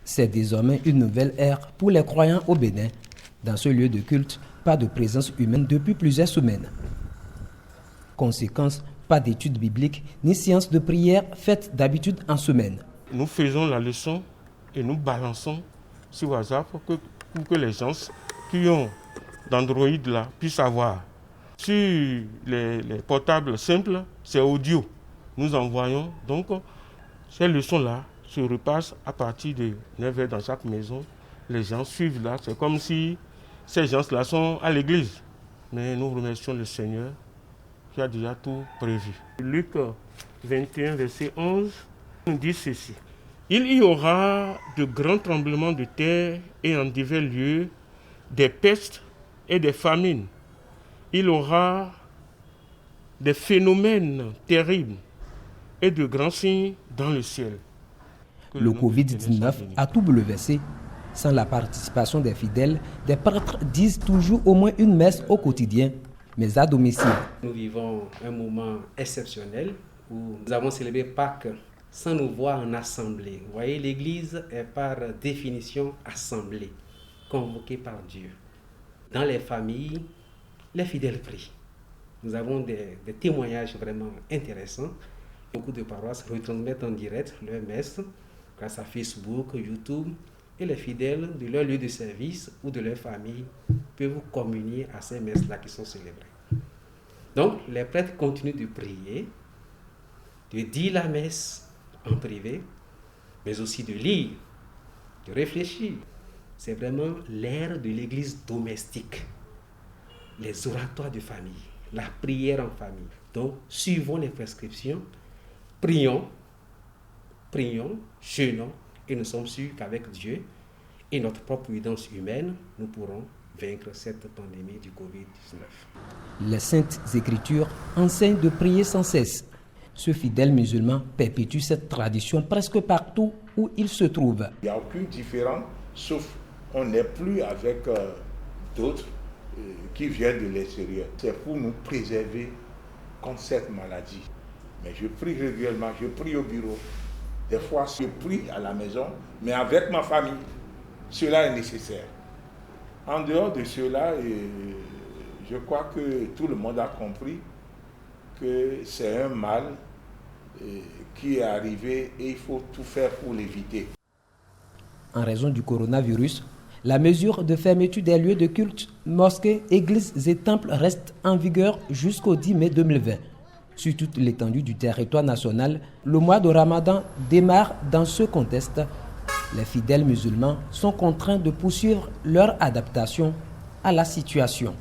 C'est désormais une nouvelle ère pour les croyants au Bénin. Dans ce lieu de culte, pas de présence humaine depuis plusieurs semaines. Conséquence, pas d'études bibliques ni séances de prière faites d'habitude en semaine. Nous faisons la leçon et nous balançons sur WhatsApp pour que les gens qui ont d'Android là puissent avoir. Sur les portables simples, c'est audio. Nous envoyons donc ces leçons-là se repassent à partir de 9h dans chaque maison. Les gens suivent là, c'est comme si ces gens-là sont à l'église. Mais nous remercions le Seigneur qui a déjà tout prévu. Luc 21, verset 11, nous dit ceci. Il y aura de grands tremblements de terre et en divers lieux, des pestes et des famines. Il y aura des phénomènes terribles et de grands signes dans le ciel. Le Covid-19 a tout bouleversé. Sans la participation des fidèles, des prêtres disent toujours au moins une messe au quotidien, mais à domicile. Nous vivons un moment exceptionnel où nous avons célébré Pâques sans nous voir en assemblée. Vous voyez, l'Église est par définition assemblée, convoquée par Dieu. Dans les familles, les fidèles prient. Nous avons des témoignages vraiment intéressants. Beaucoup de paroisses retransmettent en direct leurs messes grâce à Facebook, YouTube, et les fidèles de leur lieu de service ou de leur famille peuvent communier à ces messes-là qui sont célébrées. Donc, les prêtres continuent de prier, de dire la messe en privé, mais aussi de lire, de réfléchir. C'est vraiment l'ère de l'église domestique, les oratoires de famille, la prière en famille. Donc, suivons les prescriptions, prions, jeûnons, et nous sommes sûrs qu'avec Dieu et notre propre prudence humaine, nous pourrons vaincre cette pandémie du Covid-19. Les Saintes Écritures enseignent de prier sans cesse. Ce fidèle musulman perpétue cette tradition presque partout où il se trouve. Il n'y a aucune différence, sauf qu'on n'est plus avec d'autres qui viennent de l'extérieur. C'est pour nous préserver contre cette maladie. Mais je prie régulièrement, je prie au bureau. Des fois, je prie à la maison, mais avec ma famille. Cela est nécessaire. En dehors de cela, je crois que tout le monde a compris que c'est un mal qui est arrivé et il faut tout faire pour l'éviter. En raison du coronavirus, la mesure de fermeture des lieux de culte, mosquées, églises et temples reste en vigueur jusqu'au 10 mai 2020. Sur toute l'étendue du territoire national, le mois de Ramadan démarre dans ce contexte. Les fidèles musulmans sont contraints de poursuivre leur adaptation à la situation.